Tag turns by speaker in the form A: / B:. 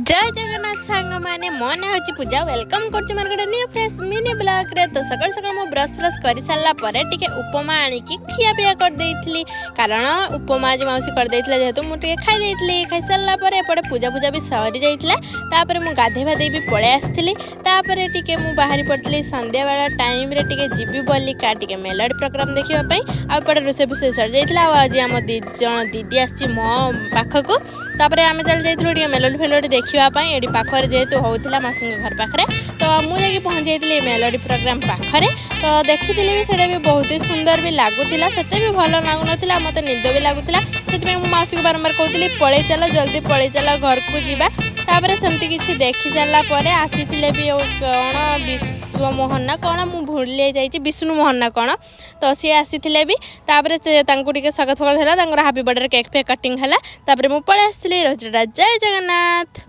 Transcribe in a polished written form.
A: जय जगन्नाथ सांग माने मो ना होची पूजा वेलकम करछु मार गडे न्यू फ्रेश मिनी ब्लॉग रे। तो सकाळ सकाळ मो ब्रश कर सारला परे टिके उपमा आनी की खिया पिया कर देइथली, कारण उपमा जे माउसी कर देइथला जेहेतु मु टिके खाइ देइथली। खाइ सारला परे एपटे पूजा पूजा भी सरी जाइथला, तापरे मु गाधे भाधे भी पळे आस्थिली। तापरे टिके मु बाहरी पड़तली संध्या बेला टाइम रे टिके जीबी बोली का टिके मेलोडी प्रोग्राम देखिबा पई। आ एपटे रोसे फुसे सर जाइथला। आज हम जण दीदी आसी मो पाखकु, तापरे आमे चल जाइथलु टिके मेलोडी फेलोडी देखिबा पई। एडी पाखरे जेहेतु होउथिला मासी घर पाखरे, तो मु जाके पहुंच जाइथली मेलोडी प्रोग्राम पाखरे। तो देखिथिली भी सेटा भी बहुत ही सुंदर भी लागुथिला, सेते भी भलो लागु नथिला, मते निद भी लागुथिला। सेते मु मासी को बारंबार कहउथिली पळे चलो जल्दी पळे चलो घर को जीवा। तापरे सेमती किछि देखि सारला परे आसीथिले भी कोन विश्व मोहन ना कोन मु भूली जाइछि, विष्णु मोहन ना कोन, तो सी आसीथिले भी। तापरे तांकु टिके स्वागत फगत हला, तांकर हैप्पी बर्थडे केक पे कटिंग हला। तापरे मु पळे आस्थिली। जय जगन्नाथ।